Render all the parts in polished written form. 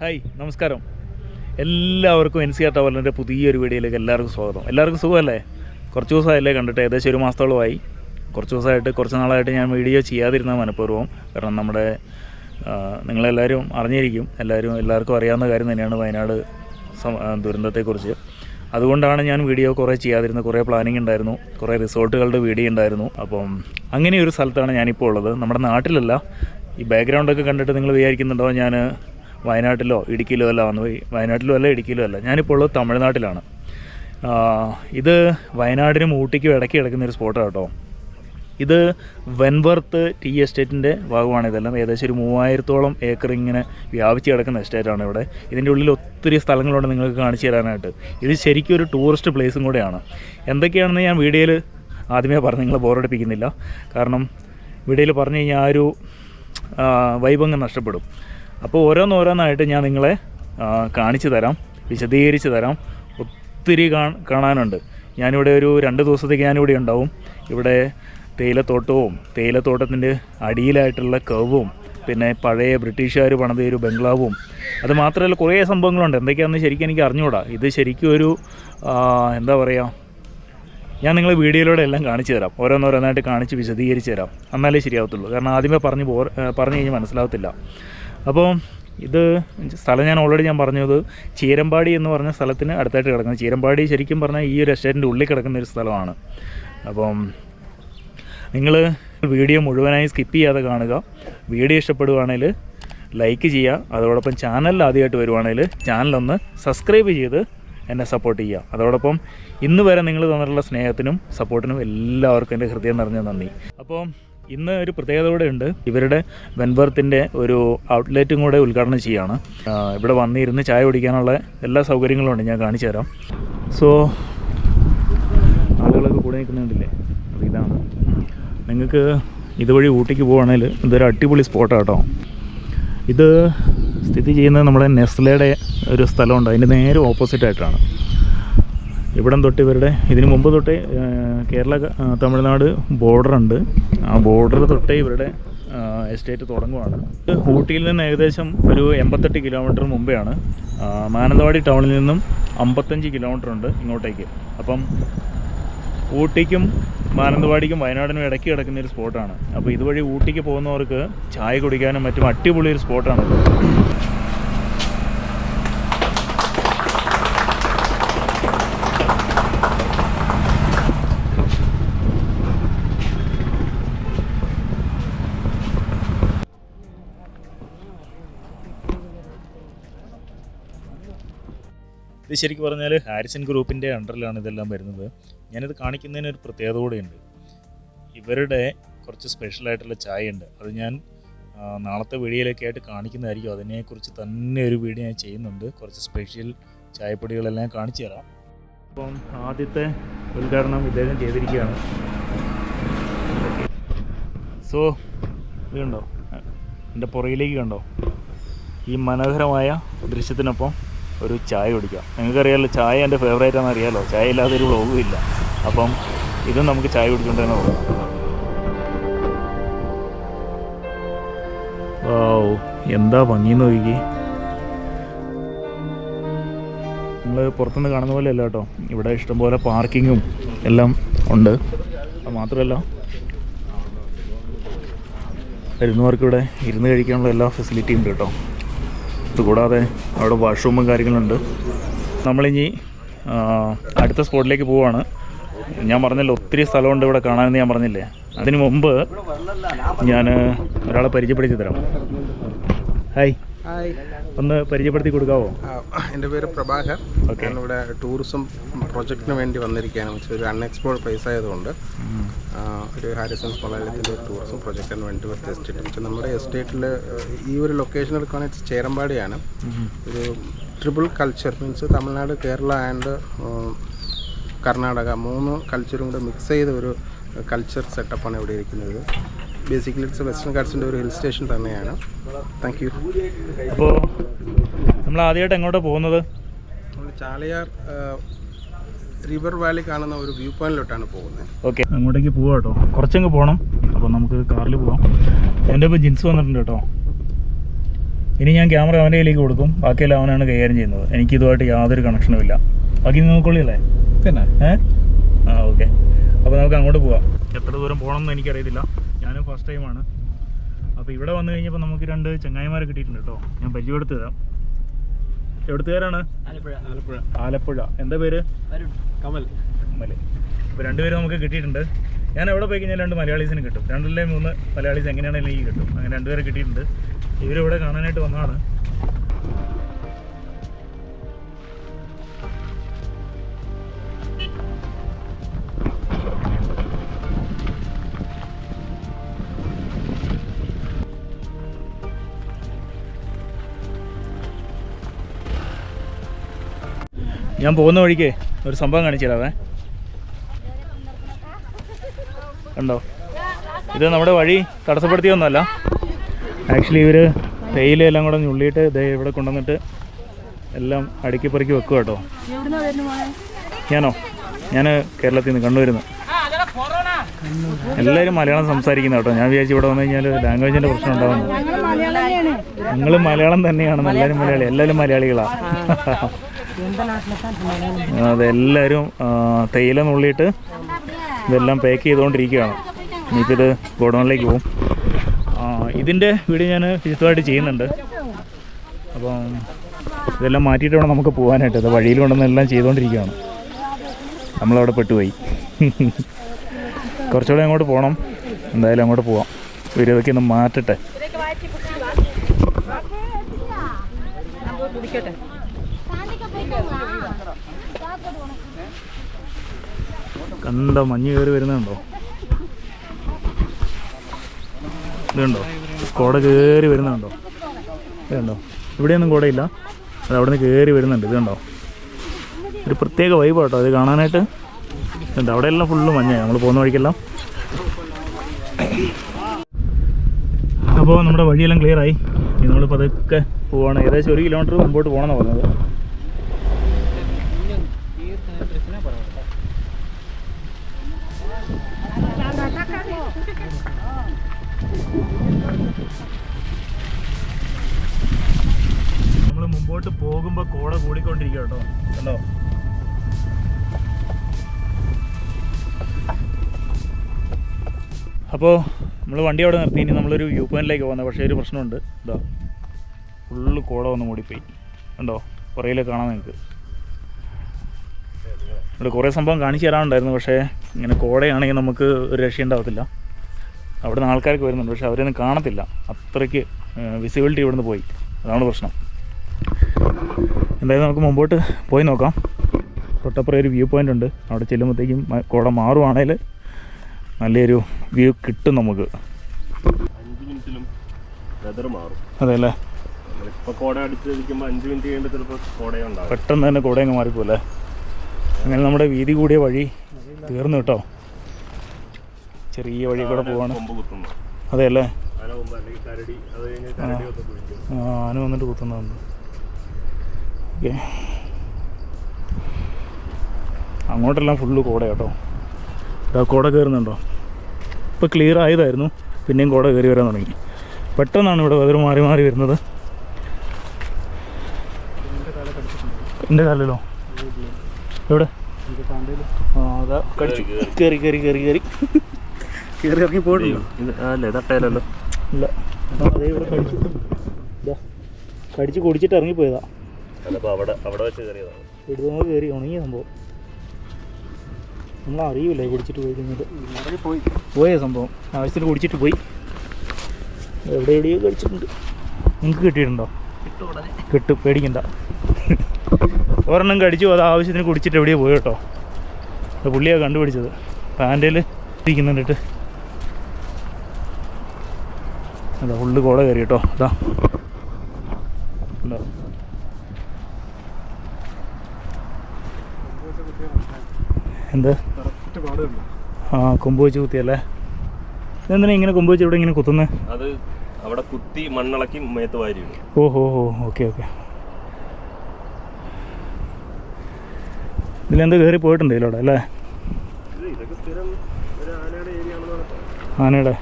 Hi നമസ്കാരം. എല്ലാവർക്കും NCR ട്രാവലിൻ്റെ പുതിയൊരു വീഡിയോയിലേക്ക് എല്ലാവർക്കും സ്വാഗതം. എല്ലാവർക്കും സുഖമല്ലേ? കുറച്ച് ദിവസമായില്ലേ കണ്ടിട്ട്, ഏകദേശം ഒരു മാസത്തോളമായി. കുറച്ച് നാളായിട്ട് ഞാൻ വീഡിയോ ചെയ്യാതിരുന്ന മനഃപൂർവ്വം. കാരണം നമ്മുടെ നിങ്ങളെല്ലാവരും അറിഞ്ഞിരിക്കും, എല്ലാവർക്കും അറിയാവുന്ന കാര്യം തന്നെയാണ് വയനാട് ദുരന്തത്തെക്കുറിച്ച്. അതുകൊണ്ടാണ് ഞാൻ വീഡിയോ കുറേ ചെയ്യാതിരുന്നത്. കുറേ പ്ലാനിങ് ഉണ്ടായിരുന്നു, കുറേ റിസോർട്ടുകളുടെ വീഡിയോ ഉണ്ടായിരുന്നു. അപ്പം അങ്ങനെ ഒരു സ്ഥലത്താണ് ഞാനിപ്പോൾ ഉള്ളത്. നമ്മുടെ നാട്ടിലല്ല. ഈ ബാക്ക്ഗ്രൗണ്ടൊക്കെ കണ്ടിട്ട് നിങ്ങൾ വിചാരിക്കുന്നുണ്ടോ ഞാൻ വയനാട്ടിലോ ഇടുക്കിയിലോ അല്ല വന്നുപോയി. വയനാട്ടിലോ അല്ല ഇടുക്കിയിലോ അല്ല, ഞാനിപ്പോൾ ഉള്ളത് തമിഴ്നാട്ടിലാണ്. ഇത് വയനാടിനും ഊട്ടിക്കും ഇടയ്ക്ക് കിടക്കുന്നൊരു സ്പോട്ടാണ് കേട്ടോ. ഇത് വെൻവർത്ത് ടീ എസ്റ്റേറ്റിൻ്റെ ഭാഗമാണ്. ഇതെല്ലാം ഏകദേശം ഒരു 3000-ഓളം ഏക്കർ ഇങ്ങനെ വ്യാപിച്ച് കിടക്കുന്ന എസ്റ്റേറ്റാണ് ഇവിടെ. ഇതിൻ്റെ ഉള്ളിൽ ഒത്തിരി സ്ഥലങ്ങളുണ്ട് നിങ്ങൾക്ക് കാണിച്ചു തരാനായിട്ട്. ഇത് ശരിക്കും ഒരു ടൂറിസ്റ്റ് പ്ലേസും കൂടെയാണ്. എന്തൊക്കെയാണെന്ന് ഞാൻ വീഡിയോയിൽ ആദ്യമേ പറഞ്ഞ് നിങ്ങളെ ബോറടിപ്പിക്കുന്നില്ല. കാരണം വീഡിയോയിൽ പറഞ്ഞു കഴിഞ്ഞാൽ ആ ഒരു വൈബങ്ങ് നഷ്ടപ്പെടും. അപ്പോൾ ഓരോന്നോരോന്നായിട്ട് ഞാൻ നിങ്ങളെ കാണിച്ചു തരാം, വിശദീകരിച്ച് തരാം. ഒത്തിരി കാണാനുണ്ട്. ഞാനിവിടെ ഒരു 2 ദിവസത്തേക്ക് ഞാനിവിടെ ഉണ്ടാവും. ഇവിടെ തേയിലത്തോട്ടത്തിൻ്റെ അടിയിലായിട്ടുള്ള കവും, പിന്നെ പഴയ ബ്രിട്ടീഷുകാർ പണിത ഒരു ബംഗ്ലാവും, അത് മാത്രമല്ല കുറേ സംഭവങ്ങളുണ്ട്. എന്തൊക്കെയാണെന്ന് ശരിക്കും എനിക്ക് അറിഞ്ഞുകൂടാ. ഇത് ശരിക്കും ഒരു എന്താ പറയുക, ഞാൻ നിങ്ങളെ വീഡിയോയിലൂടെ എല്ലാം കാണിച്ചു തരാം. ഓരോന്നോരോന്നായിട്ട് കാണിച്ച് വിശദീകരിച്ച് തരാം. എന്നാലേ ശരിയാവത്തുള്ളൂ. കാരണം ആദ്യമേ പറഞ്ഞു കഴിഞ്ഞാൽ മനസ്സിലാവത്തില്ല. അപ്പോൾ ഇത് സ്ഥലം ഞാൻ ഓൾറെഡി പറഞ്ഞത് ചീരമ്പാടി എന്ന് പറഞ്ഞ സ്ഥലത്തിന് അടുത്തായിട്ട് കിടക്കുന്നത്. ചീരമ്പാടി ശരിക്കും പറഞ്ഞാൽ ഈ ഒരു എസ്റ്റേറ്റിൻ്റെ ഉള്ളിൽ കിടക്കുന്ന ഒരു സ്ഥലമാണ്. അപ്പം നിങ്ങൾ വീഡിയോ മുഴുവനായി സ്കിപ്പ് ചെയ്യാതെ കാണുക. വീഡിയോ ഇഷ്ടപ്പെടുകയാണെങ്കിൽ ലൈക്ക് ചെയ്യുക. അതോടൊപ്പം ചാനലിൽ ആദ്യമായിട്ട് വരുവാണെങ്കിൽ ചാനലൊന്ന് സബ്സ്ക്രൈബ് ചെയ്ത് എന്നെ സപ്പോർട്ട് ചെയ്യുക. അതോടൊപ്പം ഇന്ന് വരെ നിങ്ങൾ തന്നിട്ടുള്ള സ്നേഹത്തിനും സപ്പോർട്ടിനും എല്ലാവർക്കും എൻ്റെ ഹൃദയം നിറഞ്ഞ നന്ദി. അപ്പോൾ ഇന്ന് ഒരു പ്രത്യേകത കൂടെ ഉണ്ട്. ഇവരുടെ വെൻവർത്തിൻ്റെ ഒരു ഔട്ട്ലെറ്റും കൂടെ ഉദ്ഘാടനം ചെയ്യുകയാണ്. ഇവിടെ വന്നിരുന്ന് ചായ കുടിക്കാനുള്ള എല്ലാ സൗകര്യങ്ങളും ഉണ്ട്. ഞാൻ കാണിച്ചു തരാം. സോ ആളുകളൊക്കെ കൂടെ നിൽക്കുന്നുണ്ടല്ലേ, അപ്പോൾ ഇതാണ്. നിങ്ങൾക്ക് ഇതുവഴി ഊട്ടിക്ക് പോവുകയാണെങ്കിൽ ഇതൊരു അടിപൊളി സ്പോട്ടാണ് കേട്ടോ. ഇത് സ്ഥിതി ചെയ്യുന്നത് നമ്മുടെ നെസ്ലയുടെ ഒരു സ്ഥലമുണ്ട്, അതിൻ്റെ നേരെ ഓപ്പോസിറ്റായിട്ടാണ്. ഇവിടം തൊട്ട് ഇതിന് മുമ്പ് തൊട്ടേ കേരള തമിഴ്നാട് ബോർഡറുണ്ട്. ആ ബോർഡർ തൊട്ടേ ഇവരുടെ എസ്റ്റേറ്റ് തുടങ്ങുവാണ്. ഊട്ടിയിൽ നിന്ന് ഏകദേശം ഒരു 88 കിലോമീറ്റർ മുമ്പെയാണ്. മാനന്തവാടി ടൗണിൽ നിന്നും 55 കിലോമീറ്റർ ഉണ്ട് ഇങ്ങോട്ടേക്ക്. അപ്പം ഊട്ടിക്കും മാനന്തവാടിക്കും വയനാടിനും ഇടയ്ക്ക് കിടക്കുന്ന ഒരു സ്പോട്ടാണ്. അപ്പോൾ ഇതുവഴി ഊട്ടിക്ക് പോകുന്നവർക്ക് ചായ കുടിക്കാനും മറ്റും അടിപൊളി ഒരു സ്പോട്ടാണ്. ഇത് ശരിക്കും പറഞ്ഞാൽ ഹാരിസൺ ഗ്രൂപ്പിൻ്റെ അണ്ടറിലാണ് ഇതെല്ലാം വരുന്നത്. ഞാനിത് കാണിക്കുന്നതിന് ഒരു പ്രത്യേകത കൂടെയുണ്ട്. ഇവരുടെ കുറച്ച് സ്പെഷ്യലായിട്ടുള്ള ചായ ഉണ്ട്. അത് ഞാൻ നാളത്തെ വീഡിയോയിലൊക്കെ ആയിട്ട് കാണിക്കുന്നതായിരിക്കും. അതിനെക്കുറിച്ച് തന്നെ ഒരു വീഡിയോ ഞാൻ ചെയ്യുന്നുണ്ട്. കുറച്ച് സ്പെഷ്യൽ ചായപ്പൊടികളെല്ലാം കാണിച്ചു തരാം. അപ്പം ആദ്യത്തെ ഉദ്ഘാടനം ഇദ്ദേഹം ചെയ്തിരിക്കുകയാണ്. സോ ഇത് കണ്ടോ, എൻ്റെ പുറകിലേക്ക് കണ്ടോ, ഈ മനോഹരമായ ദൃശ്യത്തിനൊപ്പം ഒരു ചായ കുടിക്കാം. നിങ്ങൾക്കറിയാമല്ലോ, ചായ എൻ്റെ ഫേവറേറ്റാണെന്ന് അറിയാമല്ലോ. ചായ ഇല്ലാതെ ഒരു വ്ളോഗും ഇല്ല. അപ്പം ഇതും നമുക്ക് ചായ കുടിക്കൊണ്ട് തന്നെ പോകാം. എന്താ ഭംഗിയെന്ന് നോക്കി. നമ്മൾ പുറത്തുനിന്ന് കാണുന്ന പോലെ അല്ല കേട്ടോ. ഇവിടെ ഇഷ്ടംപോലെ പാർക്കിങ്ങും എല്ലാം ഉണ്ട്. അത് മാത്രമല്ല വരുന്നവർക്ക് ഇവിടെ ഇരുന്ന് കഴിക്കാനുള്ള എല്ലാ ഫെസിലിറ്റിയും ഉണ്ട് കേട്ടോ. അതുകൂടാതെ അവിടെ വാഷ്റൂമും കാര്യങ്ങളുണ്ട്. നമ്മളിനി അടുത്ത സ്പോട്ടിലേക്ക് പോവുകയാണ്. ഞാൻ പറഞ്ഞല്ലോ ഒത്തിരി സ്ഥലമുണ്ട് ഇവിടെ കാണാനെന്ന് ഞാൻ പറഞ്ഞില്ലേ. അതിന് മുമ്പ് ഞാൻ ഒരാളെ പരിചയപ്പെടുത്തി തരാം. ഹായ്, ഒന്ന് പരിചയപ്പെടുത്തി കൊടുക്കാവോ? എൻ്റെ പേര് പ്രഭാകർ. ഞാനിവിടെ ടൂറിസം പ്രൊജക്റ്റിന് വേണ്ടി വന്നിരിക്കുകയാണ്. ഒരു അൺഎക്സ്പ്ലോർഡ് പ്ലേസ് ആയതുകൊണ്ട് ഒരു ഹാരിസൺ കൊളാലയത്തിൻ്റെ ഒരു ടൂറിസം പ്രൊജക്റ്റിന് വേണ്ടി ഒരു എസ്റ്റേറ്റ്. പക്ഷേ നമ്മുടെ എസ്റ്റേറ്റിൽ ഈ ഒരു ലൊക്കേഷൻ എടുക്കുകയാണെങ്കിൽ ചേരമ്പാടിയാണ്. ഒരു triple culture means Tamil Nadu, Kerala and Karnataka 3 കൾച്ചറും കൂടെ മിക്സ് ചെയ്ത ഒരു കൾച്ചർ സെറ്റപ്പാണ് ഇവിടെ ഇരിക്കുന്നത്. ബേസിക്കലി ഇറ്റ്സ് വെസ്റ്റേൺ ഗാട്സിൻ്റെ ഒരു ഹിൽ സ്റ്റേഷൻ തന്നെയാണ്. Thank you. അപ്പോൾ നമ്മൾ ആദ്യമായിട്ട് എങ്ങോട്ടാണ് പോകുന്നത്? നമ്മൾ ചാലിയാർ റിവർ വാലി കാണുന്ന ഒരു വ്യൂ പോയിന്റിലോട്ടാണ് പോകുന്നത്. ഓക്കെ, അങ്ങോട്ടേക്ക് പോവാം കേട്ടോ. കുറച്ചങ്ങ് പോകണം. അപ്പോൾ നമുക്ക് കാറിൽ പോവാം. എൻ്റെ ഇപ്പോൾ ജിൻസ് വന്നിട്ടുണ്ട് കേട്ടോ. ഇനി ഞാൻ ക്യാമറ അവൻ്റെ കയ്യിലേക്ക് കൊടുക്കും, ബാക്കിയെല്ലാം അവനാണ് കൈകാര്യം ചെയ്യുന്നത്. എനിക്കിതുമായിട്ട് യാതൊരു കണക്ഷനും ഇല്ല. ബാക്കി നോക്കൊള്ളിയല്ലേ? പിന്നെ ആ ഓക്കെ. അപ്പോൾ നമുക്ക് അങ്ങോട്ട് പോവാം. എത്ര ദൂരം പോകണമെന്ന് എനിക്കറിയത്തില്ല, ഞാനും ഫസ്റ്റ് ടൈമാണ്. അപ്പോൾ ഇവിടെ വന്നു കഴിഞ്ഞപ്പോൾ നമുക്ക് 2 ചങ്ങായിമാരെ കിട്ടിയിട്ടുണ്ട് കേട്ടോ. ഞാൻ പരിചയപ്പെടുത്തി തരാം. എവിടുത്തുകാരാണ്? ആലപ്പുഴ. എന്താ പേര്? കമൽ. അപ്പോൾ 2 പേര് നമുക്ക് കിട്ടിയിട്ടുണ്ട്. ഞാൻ എവിടെ പോയി കഴിഞ്ഞാൽ 2 മലയാളീസിന് കിട്ടും, 2-3 മലയാളീസ് എങ്ങനെയാണെങ്കിലും എനിക്ക് കിട്ടും. അങ്ങനെ 2 പേരെ കിട്ടിയിട്ടുണ്ട്. ഇവരിവിടെ കാണാനായിട്ട് വന്നതാണ്. ഞാൻ പോകുന്ന വഴിക്ക് ഒരു സംഭവം കാണിച്ചു തരാവേ. കണ്ടോ, ഇത് നമ്മുടെ വഴി തടസ്സപ്പെടുത്തിയൊന്നുമല്ല. ആക്ച്വലി ഇവർ തേയിലയെല്ലാം കൂടെ ഞുള്ളിയിട്ട് ദേ ഇവിടെ കൊണ്ടുവന്നിട്ട് എല്ലാം അടുക്കി പെറുക്കി വെക്കുക കേട്ടോ. ഞാൻ കേരളത്തിൽ നിന്ന് കണ്ണൂരിന്ന്. എല്ലാവരും മലയാളം സംസാരിക്കുന്ന കേട്ടോ. ഞാൻ വിചാരിച്ചു ഇവിടെ വന്നു കഴിഞ്ഞാൽ ലാംഗ്വേജിൻ്റെ പ്രശ്നം ഉണ്ടാകുന്നു. നിങ്ങൾ മലയാളം തന്നെയാണ്, എല്ലാവരും മലയാളി, എല്ലാവരും മലയാളികളാണ്. അതെ, എല്ലാവരും തേയില നുള്ളിയിട്ട് ഇതെല്ലാം പാക്ക് ചെയ്തുകൊണ്ടിരിക്കുകയാണ്. ഇനിയിപ്പോൾ ഇത് ഗോഡൗണിലേക്ക് പോകും. ഇതിൻ്റെ വീഡിയോ ഞാൻ വിശദമായിട്ട് ചെയ്യുന്നുണ്ട്. അപ്പം ഇതെല്ലാം മാറ്റിയിട്ട് വേണം നമുക്ക് പോകാനായിട്ട്. ഇത് വഴിയിൽ കൊണ്ടുവന്ന് എല്ലാം ചെയ്തുകൊണ്ടിരിക്കുകയാണ്. നമ്മളവിടെ പെട്ടുപോയി. കുറച്ചുകൂടെ അങ്ങോട്ട് പോകണം. എന്തായാലും അങ്ങോട്ട് പോവാം. ഇതൊക്കെ ഒന്ന് മാറ്റട്ടെ. കണ്ടോ, മഞ്ഞ് കയറി വരുന്നുണ്ടോ? ഇതുണ്ടോ, കോട കയറി വരുന്നുണ്ടോ? ഇതുണ്ടോ, ഇവിടെയൊന്നും കോടയില്ല, അത് അവിടെ നിന്ന് കയറി വരുന്നുണ്ട്. ഇതുണ്ടോ, ഒരു പ്രത്യേക വൈബ് കേട്ടോ അത് കാണാനായിട്ട്. ഇതുണ്ട്, അവിടെയെല്ലാം ഫുള്ള് മഞ്ഞാണ് നമ്മൾ പോകുന്ന വഴിക്കെല്ലാം. അപ്പോൾ നമ്മുടെ വഴിയെല്ലാം ക്ലിയറായി. ഇനി നമ്മൾ പതുക്കെ പോവാണ്. ഏകദേശം 1 കിലോമീറ്റർ മുമ്പോട്ട് പോകണമെന്നാണ് പറഞ്ഞത്. നമ്മൾ മുമ്പോട്ട് പോകുമ്പോൾ കോട കൂടിക്കൊണ്ടിരിക്കുക കേട്ടോ. കണ്ടോ, അപ്പോൾ നമ്മൾ വണ്ടി അവിടെ നിർത്തി. ഇനി നമ്മളൊരു വ്യൂ പോയിന്റിലേക്ക് പോകുന്നത്. പക്ഷേ ഒരു പ്രശ്നമുണ്ട്. ഇതാ ഫുള്ള് കോട വന്ന് മൂടിപ്പോയി. കണ്ടോ, പുറയിലൊക്കെ കാണാൻ നിങ്ങൾക്ക്. ഇവിടെ കുറേ സംഭവം കാണിച്ചു തരാനുണ്ടായിരുന്നു. പക്ഷേ ഇങ്ങനെ കോടയാണെങ്കിൽ നമുക്ക് ഒരു രക്ഷയുണ്ടാവത്തില്ല. അവിടെ നിന്ന് ആൾക്കാർക്ക് വരുന്നുണ്ട്, പക്ഷേ അവരൊന്നും കാണത്തില്ല. അത്രയ്ക്ക് വിസിബിലിറ്റി ഇവിടുന്ന് പോയി. അതാണ് പ്രശ്നം. എന്തായാലും നമുക്ക് മുമ്പോട്ട് പോയി നോക്കാം. തൊട്ടപ്പുറം ഒരു വ്യൂ പോയിൻ്റ് ഉണ്ട്. അവിടെ ചെല്ലുമ്പോഴത്തേക്കും കോട മാറുവാണെങ്കിൽ നല്ലൊരു വ്യൂ കിട്ടും നമുക്ക്. 5 മിനിറ്റിലും വെതർ മാറും. അതെ അല്ലേ, ഇപ്പോൾ കോട അടിച്ചിരിക്കുമ്പോൾ 5 മിനിറ്റ് കഴിയുമ്പോൾ ചിലപ്പോൾ കോടയുണ്ടാവും. പെട്ടെന്ന് തന്നെ കോടയങ്ങ് മാറിപ്പോലെ. അങ്ങനെ നമ്മുടെ വീതി കൂടിയ വഴി തീർന്നു കേട്ടോ. ചെറിയ വഴി കൂടെ പോവാണ്. അതെ അല്ലേ, ആന വന്നിട്ട് കുത്തുന്നുണ്ട്. ഓക്കെ, അങ്ങോട്ടെല്ലാം ഫുള്ള് കോട കേട്ടോ. ഇതാ കോട കയറുന്നുണ്ടോ? ഇപ്പോൾ ക്ലിയർ ആയതായിരുന്നു, പിന്നെയും കോട കയറി വരാൻ തുടങ്ങി. പെട്ടെന്നാണ് ഇവിടെ വെതർ മാറി മാറി വരുന്നത്. എൻ്റെ കാലിലോ? എവിടെ? അതാ കടിച്ചു കയറി കയറി കയറി കയറി കയറി ഇറങ്ങി പോയിട്ടില്ല. അല്ലേ, തട്ടയിലല്ലോ. ഇല്ല, അതേ ഇവിടെ കടിച്ചു. ഇതാ കടിച്ച് കുടിച്ചിട്ട് ഇറങ്ങിപ്പോയതാ. അവിടെ വെച്ച് കയറിയതാണ്. ഇടുന്ന കയറി ഉണങ്ങിയ സംഭവം. നമ്മളറിയില്ലേ കുടിച്ചിട്ട് പോയി കഴിഞ്ഞിട്ട് പോയ സംഭവം. ആവശ്യത്തിന് കുടിച്ചിട്ട് പോയി. എവിടെയോ കഴിച്ചിട്ടുണ്ട്. നിങ്ങൾക്ക് കിട്ടിയിട്ടുണ്ടോ? കിട്ടും, പേടിക്കണ്ട. ഒരെണ്ണം കടിച്ചു, അത് ആവശ്യത്തിന് കുടിച്ചിട്ട് എവിടെയോ പോയി കേട്ടോ. അത് പുള്ളിയാണ് കണ്ടുപിടിച്ചത്. പാൻറ്റയിൽ ഇരിക്കുന്നുണ്ടിട്ട് അതാ ഫുള്ള് കോട കയറി കേട്ടോ. അതാ ഉണ്ടോ, എന്ത്? ആ, കൊമ്പ് വെച്ച് കുത്തിയല്ലേ? ഇതെന്തിനാ ഇങ്ങനെ കൊമ്പ് വെച്ച് ഇവിടെ ഇങ്ങനെ കുത്തുന്നത്? അത് അവിടെ കുത്തി മണ്ണിളക്കി മേത്ത് വാരി. ഓഹോ ഓക്കെ ഓക്കെ. ഇതിലെന്ത് കയറി പോയിട്ടുണ്ട് ഇതിലൂടെ അല്ലേ? ആനയുടെ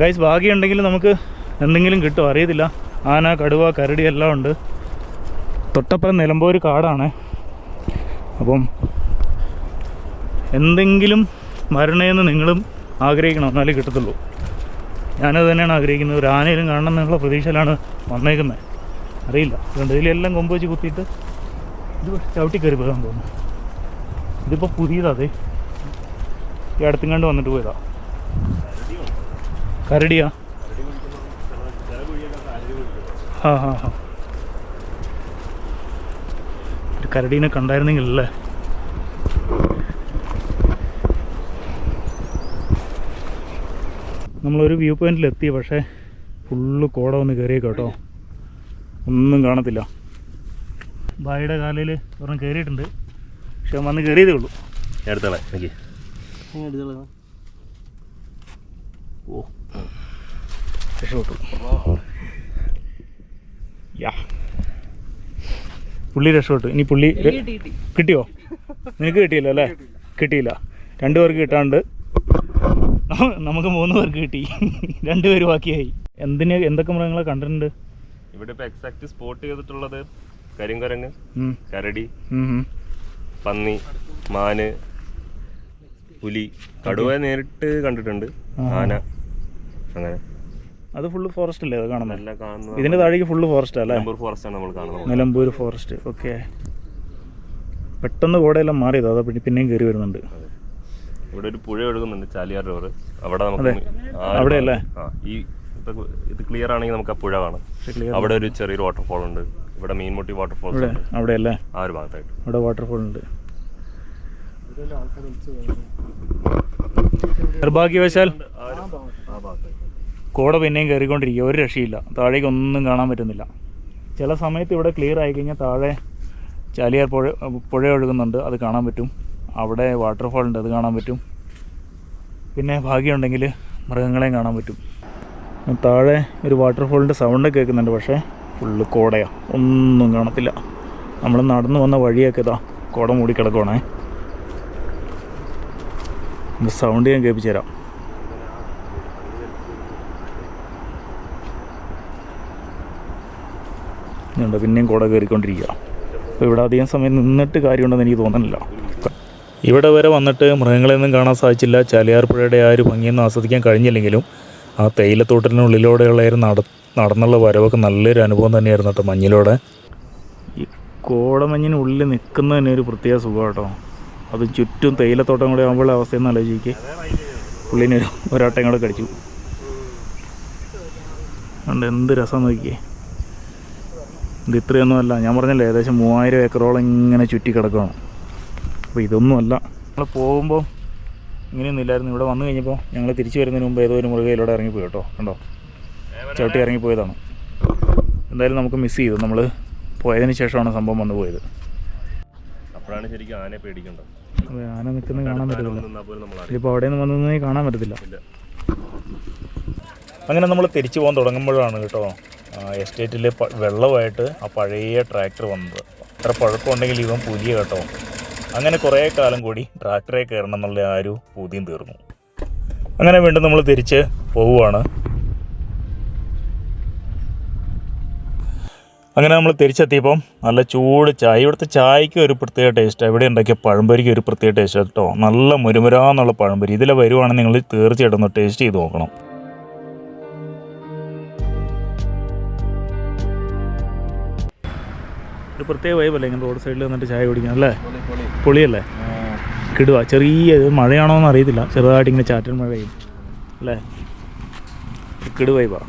ഗൈസ് ഭാഗ്യമുണ്ടെങ്കിൽ നമുക്ക് എന്തെങ്കിലും കിട്ടുമോ അറിയത്തില്ല. ആന, കടുവ, കരടി എല്ലാം ഉണ്ട്. തൊട്ടപ്പുറം നിലമ്പൂർ കാടാണ്. അപ്പം എന്തെങ്കിലും മരണയെന്ന് നിങ്ങളും ആഗ്രഹിക്കണം, എന്നാലേ കിട്ടത്തുള്ളൂ. ഞാനത് തന്നെയാണ് ആഗ്രഹിക്കുന്നത്. ഒരു ആനയിലും കാണണം എന്നുള്ള പ്രതീക്ഷയിലാണ് വന്നേക്കുന്നത്. അറിയില്ല, അതുകൊണ്ട് ഇതിലെല്ലാം കൊമ്പ് വെച്ച് കുത്തിയിട്ട് ഇത് ചവിട്ടി കയറി പോകാൻ തോന്നുന്നു. ഇതിപ്പോൾ പുതിയതാ, അതെ ഈ അടുത്തും കണ്ട് വന്നിട്ട് പോയതാ. കരടിയാ? ഹാ ഹാ ഹാ. ഒരു കരടീനെ കണ്ടായിരുന്നെങ്കിൽ അല്ലേ. നമ്മളൊരു വ്യൂ പോയിന്റിലെത്തി, പക്ഷേ ഫുള്ള് കോട വന്ന് കയറിയേക്കാം കേട്ടോ, ഒന്നും കാണത്തില്ല. ബായിയുടെ കാലയിൽ ഒരെണ്ണം കയറിയിട്ടുണ്ട്, പക്ഷെ വന്ന് കയറിയതേ ഉള്ളൂ. എടുത്തോളാം എനിക്ക്. ഓ രക്ഷപ്പെട്ടു. യാ, പുള്ളി രക്ഷപ്പെട്ടു. ഇനി പുള്ളി കിട്ടിയോ? നിനക്ക് കിട്ടിയില്ല അല്ലേ? കിട്ടിയില്ല. 2 പേർക്ക് കിട്ടാണ്ട് നമുക്ക് 3 പേർക്ക് കിട്ടി. 2 പേര് ബാക്കിയായി. എന്തൊക്കെ മൃഗങ്ങളെ കണ്ടിട്ടുണ്ട് ഇവിടെ? ഇപ്പൊ എക്സാക്ട് സ്പോട്ട് ചെയ്തിട്ടുള്ളത് കരിങ്കുരങ്ങ്, കരടി, പന്നി, മാന്, പുലി, കടുവ നേരിട്ട് കണ്ടിട്ടുണ്ട്, ആന, അങ്ങനെ. അത് ഫുള്ള് ഫോറസ്റ്റ് അല്ലേ? അത് കാണുന്നത് എല്ലാം കാണുന്നത്. ഇതിന്റെ താഴേക്ക് ഫുള്ള് ഫോറസ്റ്റ് അല്ലേ? നിലമ്പൂർ ഫോറസ്റ്റ് ആണ് നമ്മൾ കാണുന്നത്. നിലമ്പൂർ ഫോറസ്റ്റ്. ഓക്കെ. പെട്ടെന്ന് കോടയെല്ലാം മാറിയതോ? അതോ പിന്നെയും കയറി വരുന്നുണ്ട്? ഇവിടെ ഒരു പുഴ ഒഴുകുന്നുണ്ട്, ചാലിയാർ റിവർ. അവിടെ നമുക്ക് അവിടെ അല്ലേ? ഈ ഇത് ക്ലിയർ ആണെങ്കിൽ നമുക്ക് ആ പുഴ കാണാം. അവിടെ ഒരു ചെറിയൊരു വാട്ടർഫോൾ ഉണ്ട്. ഇവിടെ മീൻമുട്ടി വാട്ടർഫോൾ അവിടെ അല്ലേ? ആ ഒരു ഭാഗത്തായിട്ട് അവിടെ വാട്ടർഫോൾ ഉണ്ട്. നിർഭാഗ്യവശാൽ കോട പിന്നെയും കയറിക്കൊണ്ടിരിക്കുക, ഒരു രക്ഷയില്ല. താഴേക്ക് ഒന്നും കാണാൻ പറ്റുന്നില്ല. ചില സമയത്ത് ഇവിടെ ക്ലിയർ ആയി കഴിഞ്ഞാൽ താഴെ ചാലിയാർ പുഴ ഒഴുകുന്നുണ്ട്, അത് കാണാൻ പറ്റും. അവിടെ വാട്ടർഫോൾ ഉണ്ട്, അത് കാണാൻ പറ്റും. പിന്നെ ഭാഗ്യമുണ്ടെങ്കിൽ മൃഗങ്ങളെയും കാണാൻ പറ്റും. താഴെ ഒരു വാട്ടർഫോളിൻ്റെ സൗണ്ട് കേൾക്കുന്നുണ്ട്, പക്ഷേ ഫുള്ള് കോടയാണ്, ഒന്നും കാണത്തില്ല. നമ്മൾ നടന്നു വന്ന വഴിയൊക്കെ ഇതാ കോട മൂടി കിടക്കുവാണേ. സൗണ്ട് ഞാൻ കേൾപ്പിച്ചു തരാം. ഇതുണ്ട്, പിന്നെയും കോട കയറിക്കൊണ്ടിരിക്കുക. അപ്പോൾ ഇവിടെ അധികം സമയം നിന്നിട്ട് കാര്യമുണ്ടെന്ന് എനിക്ക് തോന്നുന്നില്ല. ഇവിടെ വരെ വന്നിട്ട് മൃഗങ്ങളെയൊന്നും കാണാൻ സാധിച്ചില്ല. ചാലിയാർ പുഴയുടെ ആ ഒരു ഭംഗിയൊന്നും ആസ്വദിക്കാൻ കഴിഞ്ഞില്ലെങ്കിലും ആ തേയിലത്തോട്ടത്തിനുള്ളിലൂടെയുള്ള നടന്നുള്ള വരവൊക്കെ നല്ലൊരു അനുഭവം തന്നെയായിരുന്നു കേട്ടോ. മഞ്ഞിലൂടെ ഈ കോടമഞ്ഞിനുള്ളിൽ നിൽക്കുന്ന തന്നെ ഒരു പ്രത്യേക സുഖം കേട്ടോ. അത് ചുറ്റും തേയിലത്തോട്ടം കൂടെ ആകുമ്പോഴുള്ള അവസ്ഥയെന്ന് ആലോചിക്കുക. പുള്ളിന് ഒരാട്ടം കൂടെ കടിച്ചു. അതുകൊണ്ട് എന്ത് രസം നോക്കിയേ. ഇത് ഇത്രയൊന്നുമല്ല, ഞാൻ പറഞ്ഞല്ലേ ഏകദേശം 3000 ഏക്കറോളം ഇങ്ങനെ ചുറ്റി കിടക്കുകയാണ്. അപ്പോൾ ഇതൊന്നുമല്ല. നമ്മൾ പോകുമ്പോൾ ഇങ്ങനെയൊന്നും ഇല്ലായിരുന്നു. ഇവിടെ വന്നു കഴിഞ്ഞപ്പോൾ ഞങ്ങൾ തിരിച്ചു വരുന്നതിന് മുമ്പ് ഏതോ ഒരു മൃഗയിലൂടെ ഇറങ്ങിപ്പോയി കേട്ടോ. കണ്ടോ, ചവിട്ടി ഇറങ്ങിപ്പോയതാണ്. എന്തായാലും നമുക്ക് മിസ് ചെയ്തു. നമ്മൾ പോയതിന് ശേഷമാണ് സംഭവം വന്നു പോയത്. അപ്പോഴാണ് ശരിക്കും ആനയെ പേടിക്കേണ്ടത്. അതെ, ആന നിൽക്കുന്നത് കാണാൻ പറ്റത്തില്ല. ഇതിപ്പോൾ അവിടെ നിന്ന് വന്നതിന് കാണാൻ പറ്റത്തില്ല. അങ്ങനെ നമ്മൾ തിരിച്ചു പോകാൻ തുടങ്ങുമ്പോഴാണ് കേട്ടോ എസ്റ്റേറ്റിൽ വെള്ളമായിട്ട് ആ പഴയ ട്രാക്ടർ വന്നത്. അത്ര പഴക്കമുണ്ടെങ്കിൽ ഇവൻ പുതിയ കേട്ടോ. അങ്ങനെ കുറേ കാലം കൂടി ട്രാക്ടറെ കയറണം എന്നുള്ള ആ ഒരു പൂതിയും തീർന്നു. അങ്ങനെ വീണ്ടും നമ്മൾ തിരിച്ച് പോവുകയാണ്. അങ്ങനെ നമ്മൾ തിരിച്ചെത്തിയപ്പം നല്ല ചൂട് ചായ. ഇവിടുത്തെ ചായയ്ക്ക് ഒരു പ്രത്യേക ടേസ്റ്റ്. ഇവിടെ ഉണ്ടാക്കിയ പഴംപൊരിക്ക് ഒരു പ്രത്യേക ടേസ്റ്റ് കേട്ടോ. നല്ല മുരുമുരാന്നുള്ള പഴംപൊരി. ഇതിലെ വരുവാണെങ്കിൽ നിങ്ങൾ തീർച്ചയായിട്ടും ഒന്ന് ടേസ്റ്റ് ചെയ്ത് നോക്കണം. ഒരു പ്രത്യേക വൈബല്ലേ ഇങ്ങനെ റോഡ് സൈഡിൽ വന്നിട്ട് ചായ കുടിക്കാൻ അല്ലേ? പൊളിയല്ലേ? കിടുക. ചെറിയ മഴയാണോ എന്ന് അറിയത്തില്ല, ചെറുതായിട്ട് ഇങ്ങനെ ചാറ്റൽ മഴയും അല്ലേ? കിടു വൈബാ.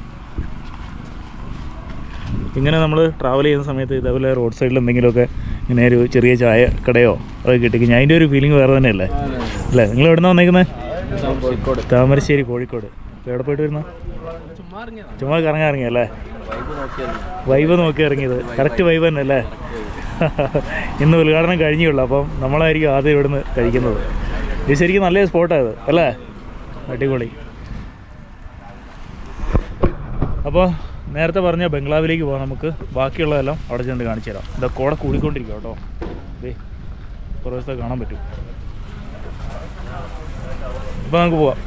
ഇങ്ങനെ നമ്മൾ ട്രാവൽ ചെയ്യുന്ന സമയത്ത് ഇതേപോലെ റോഡ് സൈഡിൽ എന്തെങ്കിലുമൊക്കെ ഇങ്ങനെ ഒരു ചെറിയ ചായ കടയോ അതൊക്കെ കിട്ടിക്കും. അതിൻ്റെ ഒരു ഫീലിംഗ് വേറെ തന്നെയല്ലേ അല്ലേ? നിങ്ങൾ എവിടെ നിന്നാണ് വന്നേക്കുന്നത്? താമരശ്ശേരി, കോഴിക്കോട്. ഇപ്പോൾ എവിടെ പോയിട്ട് വരുന്ന? ചുമ്മാ ഇറങ്ങിയല്ലേ? വൈബ് നോക്കി ഇറങ്ങിയത്. കറക്റ്റ് വൈബ് തന്നെ അല്ലേ? ഇന്ന് ഉദ്ഘാടനം കഴിഞ്ഞുള്ളൂ, അപ്പം നമ്മളായിരിക്കും ആദ്യം ഇവിടുന്ന് കഴിക്കുന്നത്. ഇത് ശരിക്കും നല്ലൊരു സ്പോട്ടായത് അല്ലേ? അടിപൊളി. അപ്പോൾ നേരത്തെ പറഞ്ഞ ബംഗ്ലാവിലേക്ക് പോകാം. നമുക്ക് ബാക്കിയുള്ളതെല്ലാം അവിടെ ചെന്ന് കാണിച്ചു തരാം. ഇതാ കോട കൂടിക്കൊണ്ടിരിക്കുക കേട്ടോ. ദേ കുറേ ദിവസത്തെ കാണാൻ പറ്റും. അപ്പോൾ നമുക്ക് പോവാം.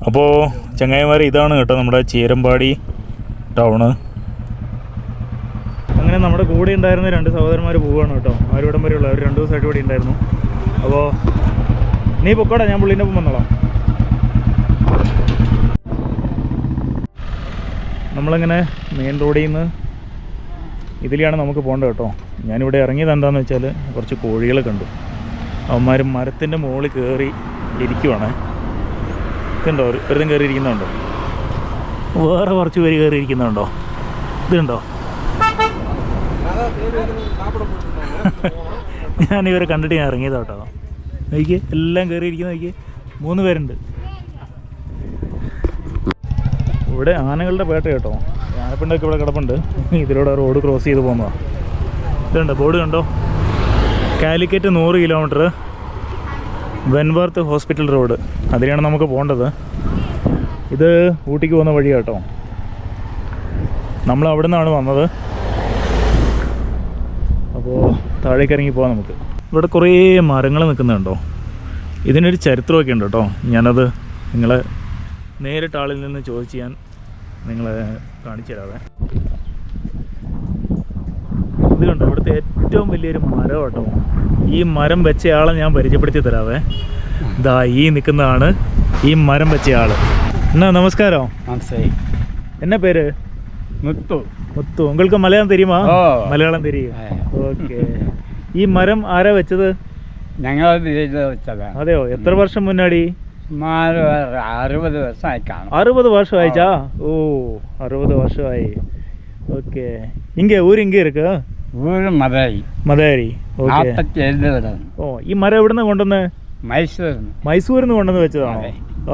അപ്പോൾ ചങ്ങായിമാരെ ഇതാണ് കേട്ടോ നമ്മുടെ ചേരമ്പാടി ടൗണ്. അങ്ങനെ നമ്മുടെ കൂടെ ഉണ്ടായിരുന്ന 2 സഹോദരന്മാർ പോവുകയാണ് കേട്ടോ. ആരോടം വരെയുള്ള അവർ 2 ദിവസമായിട്ട് ഇവിടെ ഉണ്ടായിരുന്നു. അപ്പോൾ നീ പൊക്കോടാ, ഞാൻ പുള്ളീൻ്റെ ഒപ്പം വന്നോളാം. നമ്മളിങ്ങനെ മെയിൻ റോഡിൽ നിന്ന് ഇതിലെയാണ് നമുക്ക് പോകേണ്ടത് കേട്ടോ. ഞാനിവിടെ ഇറങ്ങിയത് എന്താണെന്ന് വെച്ചാൽ കുറച്ച് കോഴികളെ കണ്ടു. അവന്മാർ മരത്തിൻ്റെ മുകളിൽ കയറി ഇരിക്കുവാണ്. ഇതുണ്ടോ, ഒരുത്തൻ കയറിയിരിക്കുന്നുണ്ടോ? വേറെ കുറച്ച് പേര് കയറിയിരിക്കുന്നുണ്ടോ? ഇതുണ്ടോ? ഞാനിവരെ കണ്ടിട്ട് ഞാൻ ഇറങ്ങിയതാ കേട്ടോ. നോക്കിയേ, എല്ലാം കയറിയിരിക്കുന്ന നോക്കിയേ, 3 പേരുണ്ട്. ഇവിടെ ആനകളുടെ പേട്ട കേട്ടോ. ആനപ്പിണ്ടൊക്കെ ഇവിടെ കിടപ്പുണ്ട്. ഇതിലൂടെ റോഡ് ക്രോസ് ചെയ്ത് പോകുന്നതാണ്. ഇതുണ്ടോ, ബോർഡ് കണ്ടോ? Calicut 100 kilometre Wentworth hospital road, അതിലാണ് നമുക്ക് പോകേണ്ടത്. ഇത് ഊട്ടിക്ക് പോകുന്ന വഴി കേട്ടോ. നമ്മൾ അവിടെ നിന്നാണ് വന്നത്. അപ്പോൾ താഴേക്ക് ഇറങ്ങി പോകാം നമുക്ക്. ഇവിടെ കുറേ മരങ്ങൾ നിൽക്കുന്നുണ്ടോ. ഇതിനൊരു ചരിത്രമൊക്കെ ഉണ്ട് കേട്ടോ. ഞാനത് നിങ്ങളെ നേരിട്ട് ആളിൽ നിന്ന് ചോദിച്ച് ഞാൻ നിങ്ങളെ കാണിച്ചു തരാവേ. ഇത് കണ്ടോ, ഇവിടുത്തെ ഏറ്റവും വലിയൊരു മരം കേട്ടോ. ഈ മരം വെച്ചയാളെ ഞാൻ പരിചയപ്പെടുത്തി തരാവേ. ഇതാ ഈ നിൽക്കുന്നതാണ് ഈ മരം വെച്ചയാൾ. എന്നാ നമസ്കാരം. എന്നാ പേര്? മുത്തു. മുത്തു. ഉങ്ങൾക്ക് മലയാളം തെരിയുമാ? മലയാളം തെരിയും. ഓക്കെ. ഈ മരം ആരാ വെച്ചത്? ഞങ്ങൾ വെച്ചതാ. അതെയോ? എത്ര വർഷം മുന്നാടി? 60 വർഷമായി കാണും. 60 വർഷമായിച്ചാ? ഓ, 60 വർഷമായി. ഓക്കെ. ഊര് ഇங்கே இருக்கு? ഊര് മദാരി. മദാരി. ഓക്കെ. 47 വരെ. ഓ, ഈ മരം എവിടുന്ന് കൊണ്ടുവന്ന്? മൈസൂരിൽ നിന്ന് കൊണ്ടുവന്ന് വെച്ചതാണോ?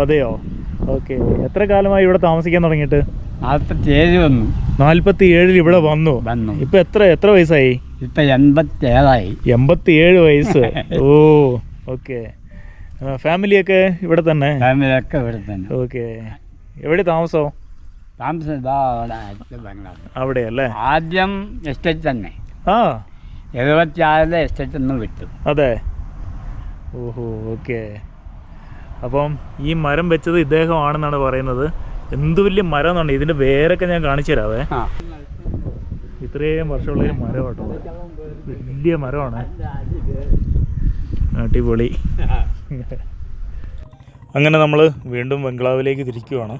അതെയോ? ഓക്കെ. എത്ര കാലമായി ഇവിടെ താമസിക്കാൻ തുടങ്ങിയിട്ട്? 47 വന്നു. 47 ഇവിടെ വന്നു. ഇപ്പൊ എത്ര വയസ്സായി? ഇപ്പൊ 87ആയി. 87 വയസ്സ്. ഓ, ഓക്കെ. ഫാമിലിയൊക്കെ ഇവിടെ തന്നെ? ഫാമിലിയൊക്കെ ഇവിടെ തന്നെ. ഓക്കെ. എവിടെ താമസം? അവിടെ അല്ലേ? ആദ്യം എസ്റ്റേറ്റ് തന്നെ. ആ, 76 എസ്റ്റേറ്റ് ഒന്ന് വിട്ടു. അതെ. ഓഹോ, ഓക്കെ. അപ്പം ഈ മരം വെച്ചത് ഇദ്ദേഹമാണെന്നാണ് പറയുന്നത്. എന്ത് വലിയ മരം എന്നാണ്. ഇതിൻ്റെ വേരൊക്കെ ഞാൻ കാണിച്ചു തരാവേ. ഇത്രയും വർഷമുള്ളൊരു മരം കേട്ടോ. വലിയ മരമാണ്. അടിപൊളി. അങ്ങനെ നമ്മൾ വീണ്ടും ബംഗ്ലാവിലേക്ക് തിരിക്കുവാണ്.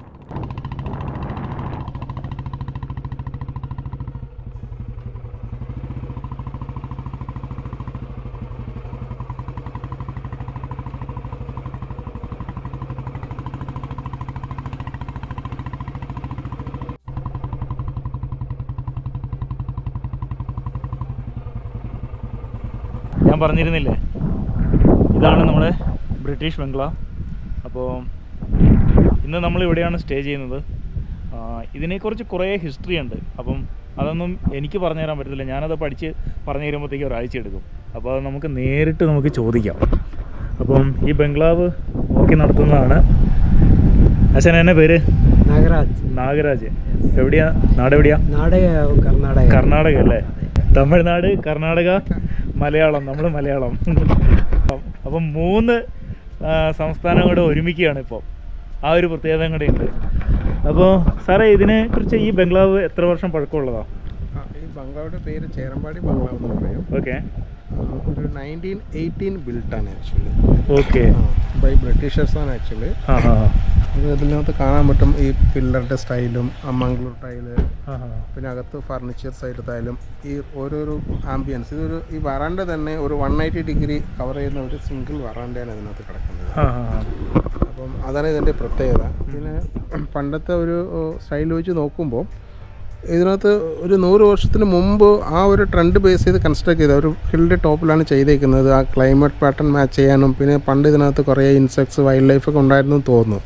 ഞാൻ പറഞ്ഞിരുന്നില്ലേ, ഇതാണ് നമ്മുടെ ബ്രിട്ടീഷ് ബംഗ്ലാവ്. അപ്പോൾ ഇന്ന് നമ്മൾ ഇവിടെയാണ് സ്റ്റേ ചെയ്യുന്നത്. ഇതിനെക്കുറിച്ച് കുറേ ഹിസ്റ്ററി ഉണ്ട്. അപ്പം അതൊന്നും എനിക്ക് പറഞ്ഞു തരാൻ പറ്റത്തില്ല. ഞാനത് പഠിച്ച് പറഞ്ഞു തരുമ്പോഴത്തേക്ക് ഒരാഴ്ച എടുക്കും. അപ്പോൾ അത് നമുക്ക് ചോദിക്കാം. അപ്പം ഈ ബംഗ്ലാവ് നോക്കി നടത്തുന്നതാണ്. അച്ഛൻ എന്നെ പേര്? നാഗരാജ്. എവിടെയാ? നാടെവിടെയാ? കർണാടക അല്ലേ? തമിഴ്നാട്, കർണാടക, മലയാളം. നമ്മൾ മലയാളം. അപ്പം 3 സംസ്ഥാനം കൂടെ ഒരുമിക്കുകയാണ് ഇപ്പോൾ. ആ ഒരു പ്രത്യേകത കൂടെ ഉണ്ട്. അപ്പോൾ സാറേ, ഇതിനെക്കുറിച്ച് ഈ ബംഗ്ലാവ് എത്ര വർഷം പഴക്കമുള്ളതാണ്? ഈ ബംഗ്ലാവിൻ്റെ പേര് ചേരമ്പാടി ബംഗ്ലാവ് എന്ന് പറയും. ഓക്കെ. ഒരു 1918 ബിൽട്ടാണ് ആക്ച്വലി. ഓക്കെ. ബൈ ബ്രിട്ടീഷേഴ്സാണ് ആക്ച്വലി. ഇതിനകത്ത് കാണാൻ പറ്റും ഈ പില്ലറിൻ്റെ സ്റ്റൈലും, മംഗ്ലൂർ ടൈല്, പിന്നെ അകത്ത് ഫർണിച്ചർ സൈഡത്തായാലും ഈ ഓരോരോ ആംബിയൻസ്. ഈ വറാണ്ട തന്നെ ഒരു 180 ഡിഗ്രി കവർ ചെയ്യുന്ന ഒരു സിംഗിൾ വറാണ്ടയാണ് ഇതിനകത്ത് കിടക്കുന്നത്. അപ്പം അതാണ് ഇതിൻ്റെ പ്രത്യേകത. പിന്നെ പണ്ടത്തെ ഒരു സ്റ്റൈൽ വെച്ച് നോക്കുമ്പോൾ ഇതിനകത്ത് ഒരു 100 വർഷത്തിന് മുമ്പ് ആ ഒരു ട്രെൻഡ് ബേസ് ചെയ്ത് കൺസ്ട്രക്ട് ചെയ്ത ഒരു ഹില്ലിൻ്റെ ടോപ്പിലാണ് ചെയ്തേക്കുന്നത്. ആ ക്ലൈമറ്റ് പാറ്റേൺ മാച്ച് ചെയ്യാനും പിന്നെ പണ്ട് ഇതിനകത്ത് കുറേ ഇൻസെക്ട്സ്, വൈൽഡ് ലൈഫൊക്കെ ഉണ്ടായിരുന്നു തോന്നുന്നു.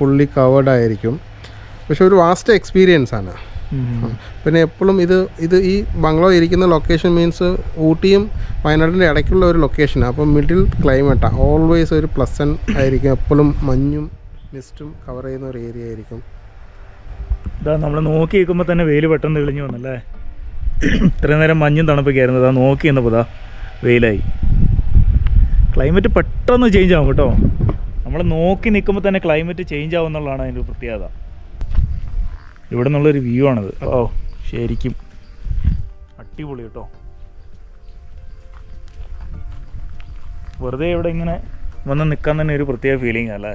ഫുള്ളി കവേർഡ് ആയിരിക്കും. പക്ഷെ ഒരു വാസ്റ്റ് എക്സ്പീരിയൻസ് ആണ്. പിന്നെ എപ്പോഴും ഇത് ഈ ബംഗ്ലാവ് ഇരിക്കുന്ന ലൊക്കേഷൻ മീൻസ് ഊട്ടിയും വയനാടിൻ്റെ ഇടയ്ക്കുള്ള ഒരു ലൊക്കേഷനാണ്. അപ്പം മിഡിൽ ക്ലൈമറ്റാണ്. ഓൾവേസ് ഒരു പ്ലസൻറ്റ് ആയിരിക്കും. എപ്പോഴും മഞ്ഞും മിസ്റ്റും കവർ ചെയ്യുന്ന ഒരു ഏരിയ ആയിരിക്കും. ഇതാ നമ്മൾ നോക്കി നിൽക്കുമ്പോൾ തന്നെ വെയിൽ പെട്ടെന്ന് തെളിഞ്ഞു വന്നല്ലേ. ഇത്രയും നേരം മഞ്ഞും തണുപ്പൊക്കെയായിരുന്നു. ഇതാ നോക്കി നിന്നപ്പോൾ ഇതാ വെയിലായി. ക്ലൈമറ്റ് പെട്ടെന്ന് ചേഞ്ച് ആകും കേട്ടോ. നമ്മൾ നമ്മൾ നോക്കി നിൽക്കുമ്പോൾ തന്നെ ക്ലൈമറ്റ് ചേഞ്ച് ആവുമെന്നുള്ളതാണ് അതിൻ്റെ പ്രത്യേകത. ഇവിടെ നിന്നുള്ളൊരു വ്യൂ ആണിത്. ഓ ശരിക്കും അടിപൊളി കേട്ടോ. വെറുതെ ഇവിടെ ഇങ്ങനെ വന്ന് നിൽക്കാൻ തന്നെ ഒരു പ്രത്യേക ഫീലിംഗ് അല്ലേ.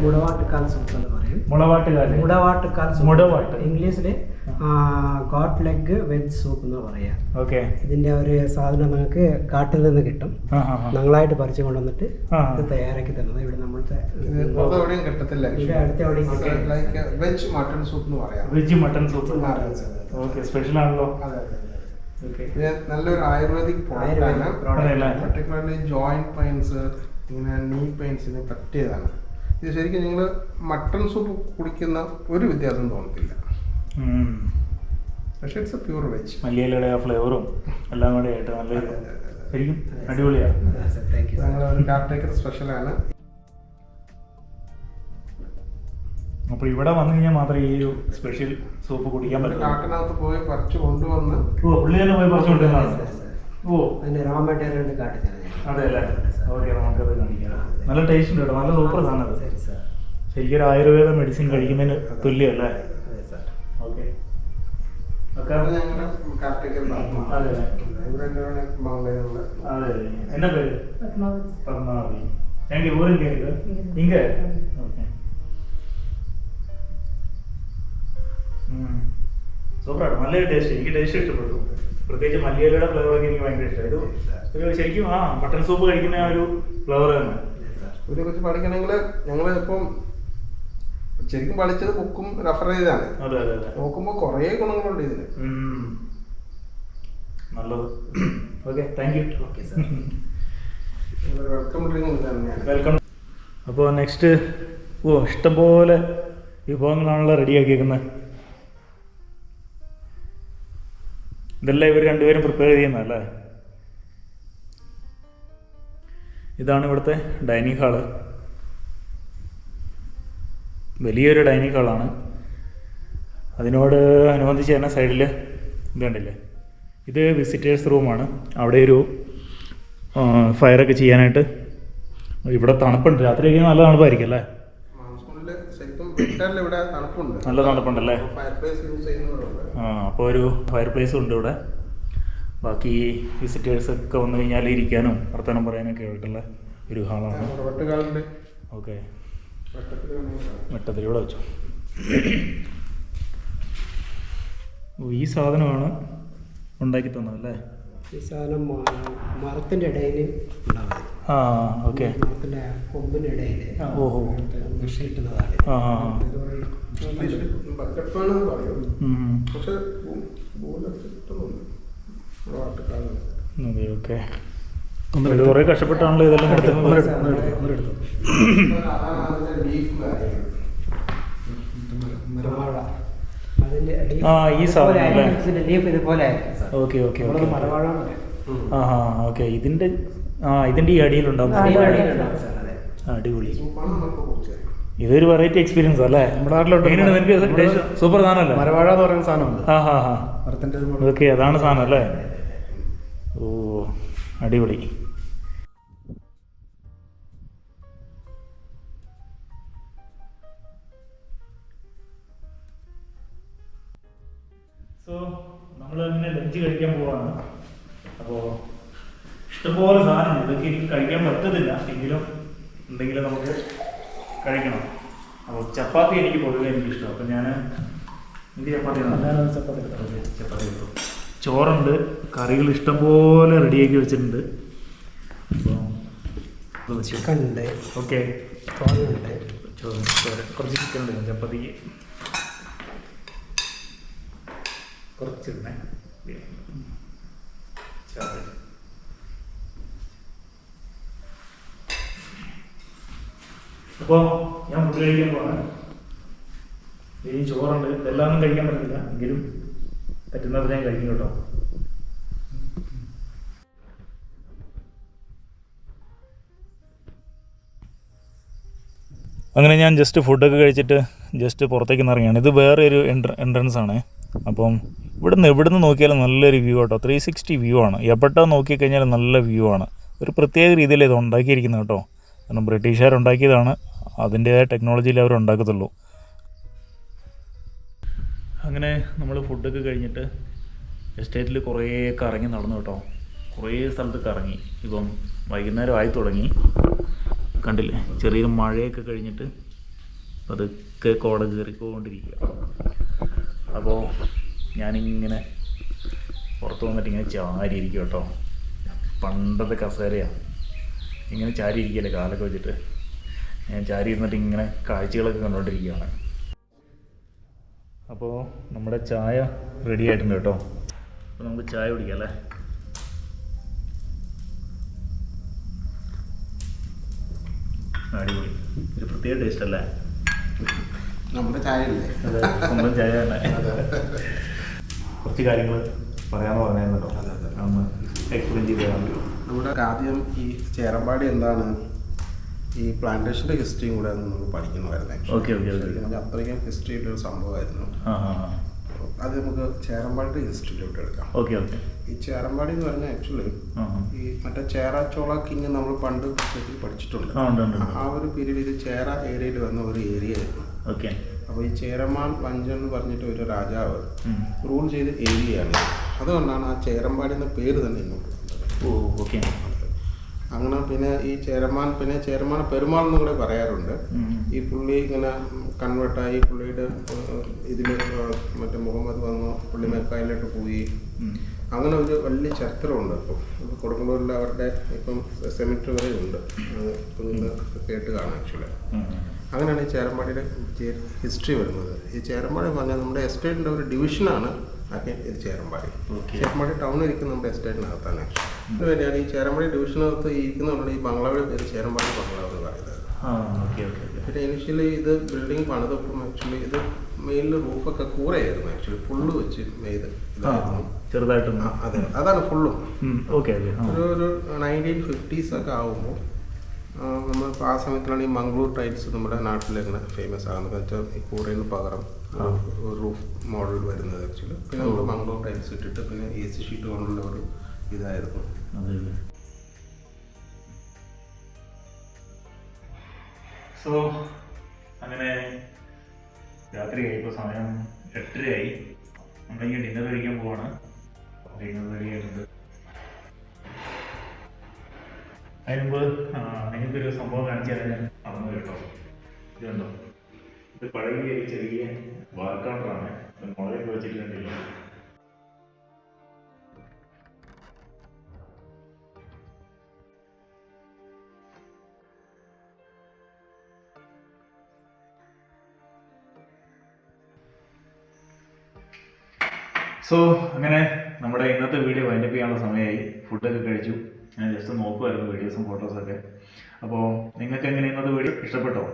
മുടവാട്ടുകാൽ സൂപ്പ് എന്ന് പറയും. ഇംഗ്ലീഷിൽ ഗോട്ട് ലെഗ് വെജ് സൂപ്പ് എന്ന് പറയാം. ഓക്കെ. ഇതിന്റെ ഒരു സാധനം നമുക്ക് കാട്ടിൽ നിന്ന് കിട്ടും. ഞങ്ങളായിട്ട് പറിച്ചു കൊണ്ടുവന്നിട്ട് ഇത് തയ്യാറാക്കി തരുന്നത് ഇവിടെ നമ്മളുടെ എവിടെയും കിട്ടത്തില്ല. അടുത്ത എവിടെയും വെജ് മട്ടൺ സൂപ്പ് എന്ന് പറയാം. Veg mutton soup. Okay, special ആണല്ലോ. നല്ലൊരു ആയുർവേദിക് പർട്ടിക്കുലർലി ജോയിന്റ് പെയിൻസ്, ഇങ്ങനെ നീ പെയിൻസിന് പറ്റിയതാണ്. ഇത് ശരിക്കും നിങ്ങൾ മട്ടൺ സൂപ്പ് കുടിക്കുന്ന ഒരു വ്യത്യാസം തോന്നത്തില്ല. പക്ഷേ ഇറ്റ്സ് എ പ്യൂർ വെജ്. മല്ലിയിലയുടെ ആ ഫ്ലേവറും എല്ലാം കൂടെ ആയിട്ട് നല്ല ശരിക്കും അടിപൊളിയാണ്. ഞങ്ങളൊരു കാർട്ടേക്കർ സ്പെഷ്യലാണ്. അപ്പോൾ ഇവിടെ വന്നു കഴിഞ്ഞാൽ മാത്രമേ ഈ ഒരു സ്പെഷ്യൽ സൂപ്പ് കുടിക്കാൻ പറ്റും. കാട്ടിനകത്ത് പോയി പറിച്ചു കൊണ്ടുവന്ന് പുള്ളി തന്നെ പോയി പറിച്ചു കൊണ്ടുവന്നതാണ്. അതിന്റെ റോ മെറ്റീരിയൽ കാട്ടി അതെ അല്ലേ. ഓക്കെ, നമുക്കത് കാണിക്കാം. നല്ല ടേസ്റ്റ് ഉണ്ട് കേട്ടോ, നല്ല സൂപ്പർ സാധനം അത്. ശരിക്കും ഒരു ആയുർവേദ മെഡിസിൻ കഴിക്കുന്നതിന് തുല്യമല്ലേ. ഓക്കെ. ഞങ്ങളുടെ കാർട്ടേക്കർ അതെ ബംഗ്ലൂരിലുള്ള അതെ. എന്നാ പേര്? പത്മാവതി. ഞങ്ങൾക്ക് ഊരും കേൾക്കുക ഇങ്ങ. ഓക്കെ, സൂപ്പറാണ്. നല്ലൊരു ടേസ്റ്റ്. എനിക്ക് ടേസ്റ്റ് ഇഷ്ടപ്പെട്ടു. പ്രത്യേകിച്ച് മല്ലിയിലയുടെ ഫ്ലേവറൊക്കെ എനിക്ക് ഭയങ്കര ഇഷ്ടമായി. ഒരു ശരിക്കും മട്ടൺ സൂപ്പ് കഴിക്കുന്ന ആ ഒരു ഫ്ലേവർ തന്നെ. ഇതിനെക്കുറിച്ച് പഠിക്കണമെങ്കിൽ ഞങ്ങൾ ഇപ്പം ശരിക്കും പഠിച്ചത് ബുക്കും റെഫർ ചെയ്താണ്. അതെ അതെ അതെ. നോക്കുമ്പോൾ കുറേ ഗുണങ്ങളുണ്ട് ഇതിന്. നല്ലത്. Okay, thank you. Okay sir. Welcome drink തന്നെയാണ്. വെൽക്കം. അപ്പോൾ നെക്സ്റ്റ് ഇഷ്ടംപോലെ വിഭവങ്ങളാണല്ലോ റെഡിയാക്കിയേക്കുന്നത്. ഇതെല്ലാം ഇവർ രണ്ടുപേരും പ്രിപ്പയർ ചെയ്യുന്നതല്ലേ. ഇതാണ് ഇവിടുത്തെ ഡൈനിങ് ഹാള്. വലിയൊരു ഡൈനിങ് ഹാളാണ്. അതിനോട് അനുബന്ധിച്ച് തന്നെ സൈഡിൽ ഇത് കണ്ടില്ലേ, ഇത് വിസിറ്റേഴ്സ് റൂമാണ്. അവിടെ ഒരു ഫയറൊക്കെ ചെയ്യാനായിട്ട്. ഇവിടെ തണുപ്പുണ്ട്. രാത്രിയൊക്കെ നല്ല തണുപ്പായിരിക്കും അല്ലേ. നല്ല തണുപ്പുണ്ടല്ലേ. അപ്പോൾ ഒരു ഫയർ പ്ലേസ് ഉണ്ട് ഇവിടെ. ബാക്കി വിസിറ്റേഴ്സൊക്കെ വന്നു കഴിഞ്ഞാൽ ഇരിക്കാനും വർത്തമാനം പറയാനൊക്കെ ആയിട്ടുള്ള ഒരു ഹാളാണ്. ഓക്കെ, വെട്ടത്തിലൂടെ വെച്ചു. ഈ സാധനമാണ് ഉണ്ടാക്കി തന്നതല്ലേ. ഈ സാധനം മരത്തിൻ്റെ ഇടയിൽ ഉണ്ടാവുന്നത്. ഓക്കെ. മരത്തിൻ്റെ കൊമ്പിൻ്റെ ഇടയിൽ കിട്ടുന്നതാണ്. ഓക്കെ. കുറേ കഷ്ടപ്പെട്ടാണല്ലോ ഇതെല്ലാം എടുത്തത്. ഈ സാധനം അല്ലേ. Okay okay okay. ഓക്കെ. ഇതിൻ്റെ ഈ അടിയിലുണ്ടാവും. അടിപൊളി. ഇതൊരു വെറൈറ്റി എക്സ്പീരിയൻസ് അല്ലേ. നമ്മുടെ നാട്ടിലോട്ട് സൂപ്പർ സാധനമല്ലേ മരവാഴ എന്ന് പറയുന്ന സാധനമുണ്ട്. ഓക്കെ, അതാണ് സാധനം അല്ലേ. ഓ അടിപൊളി. സോ നമ്മൾ ഇങ്ങനെ ലഞ്ച് കഴിക്കാൻ പോവാണ്. അപ്പോൾ ഇഷ്ടംപോലെ സാധനമുണ്ട്. ഇതൊക്കെ എനിക്ക് കഴിക്കാൻ പറ്റത്തില്ല, എങ്കിലും എന്തെങ്കിലും നമുക്ക് കഴിക്കണം. അപ്പോൾ ചപ്പാത്തി എനിക്ക് പൊതുവെ എനിക്കിഷ്ടം. അപ്പം ഞാൻ എനിക്ക് ചപ്പാത്തി കിട്ടും. ചോറുണ്ട്, കറികൾ ഇഷ്ടംപോലെ റെഡിയാക്കി വെച്ചിട്ടുണ്ട്. അപ്പോൾ ചിക്കൻ ഉണ്ട്. ഓക്കെ, ചോറുണ്ട്. ചോറ് കുറച്ച് ചിക്കൻ ഉണ്ട്. ചപ്പാത്തിക്ക് കുറച്ചിടണേ. അപ്പോൾ ഞാൻ ഫുഡ് കഴിക്കാൻ പോകാൻ. ഈ ചോറുണ്ട്. ഇതെല്ലാം ഒന്നും കഴിക്കാൻ പറ്റില്ല, എങ്കിലും പറ്റുന്നത് ഞാൻ കഴിക്കും കേട്ടോ. അങ്ങനെ ഞാൻ ജസ്റ്റ് ഫുഡൊക്കെ കഴിച്ചിട്ട് ജസ്റ്റ് പുറത്തേക്ക് ഇറങ്ങിയാണ്. ഇത് വേറെ ഒരു എൻട്രൻസ് ആണ്. അപ്പം ഇവിടുന്ന് നോക്കിയാലും നല്ലൊരു വ്യൂ കേട്ടോ. 360 വ്യൂ ആണ്. എവിടെ നോക്കിക്കഴിഞ്ഞാൽ നല്ല വ്യൂ ആണ്. ഒരു പ്രത്യേക രീതിയിൽ ഇത് ഉണ്ടാക്കിയിരിക്കുന്നത് കേട്ടോ. കാരണം ബ്രിട്ടീഷുകാരുണ്ടാക്കിയതാണ്. അതിൻ്റേതായ ടെക്നോളജിയിൽ അവർ ഉണ്ടാക്കത്തുള്ളൂ. അങ്ങനെ നമ്മൾ ഫുഡൊക്കെ കഴിഞ്ഞിട്ട് എസ്റ്റേറ്റിൽ കുറേ കറങ്ങി നടന്നു കേട്ടോ. കുറേ സ്ഥലത്ത് കറങ്ങി. ഇപ്പം വൈകുന്നേരം ആയി തുടങ്ങി. കണ്ടില്ലേ, ചെറിയൊരു മഴയൊക്കെ കഴിഞ്ഞിട്ട് പതുക്കെ കോട കയറിക്കൊണ്ടിരിക്കുക. അപ്പോൾ ഞാനിങ്ങനെ പുറത്ത് വന്നിട്ട് ഇങ്ങനെ ചാരിയിരിക്കും കേട്ടോ. പണ്ടത്തെ കസേരയാണ്. ഇങ്ങനെ ചാരി ഇരിക്കുകയല്ലേ കാലൊക്കെ വെച്ചിട്ട്. ഞാൻ ചാരി ഇരുന്നിട്ട് ഇങ്ങനെ കാഴ്ചകളൊക്കെ കണ്ടുകൊണ്ടിരിക്കുകയാണ്. അപ്പോൾ നമ്മുടെ ചായ റെഡി ആയിട്ടുണ്ട് കേട്ടോ. അപ്പോൾ നമുക്ക് ചായ കുടിക്കാം അല്ലേ. അടിപൊളി, ഒരു പ്രത്യേക ടേസ്റ്റ് അല്ലേ നമ്മുടെ ചായ അല്ലേ? അതെ, സ്വന്തം ചായ തന്നെ. കുറച്ച് കാര്യങ്ങൾ പറയാമെന്ന് പറഞ്ഞായിരുന്നു കേട്ടോ. ഒന്ന് എക്സ്പ്ലെയിൻ ചെയ്ത് തരാൻ പറ്റുമോ? നമ്മുടെ ആദ്യം ഈ ചേരമ്പാടി എന്താണ്, ഈ പ്ലാന്റേഷൻ്റെ ഹിസ്റ്ററിയും കൂടെ നമുക്ക് പഠിക്കണമായിരുന്നു. Okay okay okay. നമുക്ക് അത്രയ്ക്കും ഹിസ്റ്ററി ഉള്ളൊരു സംഭവമായിരുന്നു. അത് നമുക്ക് ചേരമ്പാടിയുടെ ഹിസ്റ്ററിയിലോട്ട് എടുക്കാം. Okay okay. ഈ ചേരമ്പാടി എന്ന് പറഞ്ഞാൽ ആക്ച്വലി ഈ മറ്റേ ചേര ചോള കിങ് നമ്മൾ പണ്ട് പഠിച്ചിട്ടുണ്ട്. ആ ഒരു പീരീഡ് ഇത് ചേര ഏരിയയിൽ വന്ന ഒരു ഏരിയ ആയിരുന്നു. ഓക്കെ. അപ്പോൾ ഈ ചേരമാൻ വഞ്ചൻ എന്ന് പറഞ്ഞിട്ട് ഒരു രാജാവ് റൂൾ ചെയ്ത ഏരിയയാണ്. അതുകൊണ്ടാണ് ആ ചേരമ്പാടി എന്ന പേര് തന്നെ ഇങ്ങോട്ട് വന്നത്. ഓ ഓക്കെ. അങ്ങനെ പിന്നെ ഈ ചേരമാൻ പെരുമാൾ എന്നും കൂടെ പറയാറുണ്ട്. ഈ പുള്ളി ഇങ്ങനെ കൺവേർട്ടായി പുള്ളിയുടെ ഇതിൽ മറ്റേ മുഹമ്മദ് വന്നു, പുള്ളി മെക്കായിലോട്ട് പോയി. അങ്ങനെ ഒരു വലിയ ചരിത്രമുണ്ട്. അപ്പം കൊടുങ്ങല്ലൂരിൽ അവരുടെ ഇപ്പം സെമിറ്ററി വരെ ഉണ്ട്. ഇപ്പം നിങ്ങൾ കേട്ട് കാണാം ആക്ച്വലി. അങ്ങനെയാണ് ഈ ചേരമ്പാടിയുടെ ഹിസ്റ്ററി വരുന്നത്. ഈ ചേരമ്പാടി എന്ന് പറഞ്ഞാൽ നമ്മുടെ എസ്റ്റേറ്റിൻ്റെ ഒരു ഡിവിഷനാണ് ഇത് ചേരമ്പാടി. ചേരമ്പാടി ടൗൺ ഇരിക്കുന്ന നമ്മുടെ എസ്റ്റേറ്റിനകത്താണ്. അതുവേണ്ടിയാണ് ഈ ചേരമ്പാടി ഡിവിഷനകത്ത് ഇരിക്കുന്നതുകൊണ്ട് ഈ ബംഗ്ലാവിയുടെ പേര് ചേരമ്പാടി ബംഗ്ലാവ് എന്ന് പറയുന്നത്. പിന്നെ ഇനിഷ്യലി ഇത് ബിൽഡിംഗ് പണിതപ്പം ആക്ച്വലി ഇത് മെയിനിൽ റൂഫൊക്കെ കൂറയായിരുന്നു. ആക്ച്വലി ഫുള്ള് വെച്ച് മെയ്ത് ഇതായിരുന്നു ചെറുതായിട്ടൊന്നും. അതെ, അതാണ് ഫുള്ളും. ഒരു 1950s ഒക്കെ ആകുമ്പോൾ നമ്മൾ ആ സമയത്തിലാണ് ഈ മംഗ്ലൂർ ടൈൽസ് നമ്മുടെ നാട്ടിലിങ്ങനെ ഫേമസ് ആകുന്നത്. വെച്ചാൽ ഈ കൂറയിൽ നിന്ന് പകരം റൂഫ് മോഡൽ വരുന്നത് ആക്ച്വലി. പിന്നെ നമ്മൾ മംഗ്ലൂർ ടൈൽസ് ഇട്ടിട്ട് പിന്നെ AC ഷീറ്റ് കൊണ്ടുള്ള ഒരു ഇതായിരുന്നു. സോ അങ്ങനെ രാത്രിയായി. ഇപ്പോൾ സമയം 8:30 നമ്മളിങ്ങനെ ഡിന്നർ കഴിക്കാൻ പോവാണ്. ഡിന്നർ റെഡി ആയിട്ടുണ്ട്. അതിന് മുമ്പ് നിങ്ങൾക്കൊരു സംഭവം കാണിച്ചു തരാൻ ഞാൻ മറന്നു കേട്ടോ. ഇതുണ്ടോ, ഇത് പഴയ ചെറിയ ബാർ കൗണ്ടറാണ്. മുളകൊക്കെ വെച്ചിട്ട് കണ്ടില്ല. സോ അങ്ങനെ നമ്മുടെ ഇന്നത്തെ വീഡിയോ വൈൻഡപ്പ് ചെയ്യാനുള്ള സമയമായി. ഫുഡൊക്കെ കഴിച്ചു. ഞാൻ ജസ്റ്റ് നോക്കുമായിരുന്നു വീഡിയോസും ഫോട്ടോസൊക്കെ. അപ്പോൾ നിങ്ങൾക്ക് എങ്ങനെ ഇന്നത്തെ വീഡിയോ ഇഷ്ടപ്പെട്ടോ?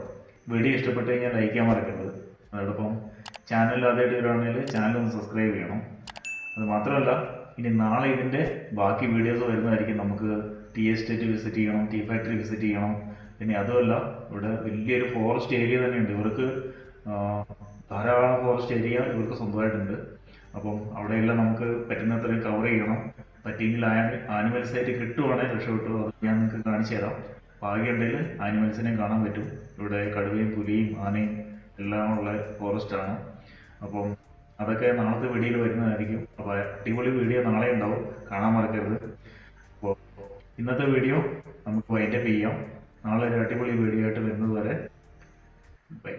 വീഡിയോ ഇഷ്ടപ്പെട്ട് കഴിഞ്ഞാൽ ലൈക്ക് ചെയ്യാൻ മറക്കരുത്. അതോടൊപ്പം ചാനൽ ആദ്യമായിട്ട് വരികയാണെങ്കിൽ ചാനൽ ഒന്ന് സബ്സ്ക്രൈബ് ചെയ്യണം. അത് മാത്രമല്ല, ഇനി നാളെ ഇതിൻ്റെ ബാക്കി വീഡിയോസ് വരുന്നതായിരിക്കും. നമുക്ക് ടീ എസ്റ്റേറ്റ് വിസിറ്റ് ചെയ്യണം, ടീ ഫാക്ടറി വിസിറ്റ് ചെയ്യണം. പിന്നെ അതുമല്ല, ഇവിടെ വലിയൊരു ഫോറസ്റ്റ് ഏരിയ തന്നെയുണ്ട്. ഇവർക്ക് ധാരാളം ഫോറസ്റ്റ് ഏരിയ ഇവർക്ക് സ്വന്തമായിട്ടുണ്ട്. അപ്പം അവിടെയെല്ലാം നമുക്ക് പറ്റുന്നത്രയും കവർ ചെയ്യണം. പറ്റിയെങ്കിൽ ആനിമൽസ് ആയിട്ട് കിട്ടുവാണെങ്കിൽ രക്ഷപ്പെട്ടു. അത് ഞാൻ നിങ്ങൾക്ക് കാണിച്ചു തരാം. ഭാഗ്യമുണ്ടെങ്കിൽ ആനിമൽസിനെയും കാണാൻ പറ്റും. ഇവിടെ കടുവയും പുലിയും ആനയും എല്ലാം ഉള്ള ഫോറസ്റ്റാണ്. അപ്പം അതൊക്കെ നാളത്തെ വീഡിയോയിൽ വരുന്നതായിരിക്കും. അപ്പോൾ അടിപൊളി വീഡിയോ നാളെ ഉണ്ടാവും, കാണാൻ മറക്കരുത്. അപ്പോൾ ഇന്നത്തെ വീഡിയോ നമുക്ക് വൈൻഡപ്പ് ചെയ്യാം. നാളെ ഒരു അടിപൊളി വീഡിയോ ആയിട്ട് വരുന്നത് വരെ ബൈ.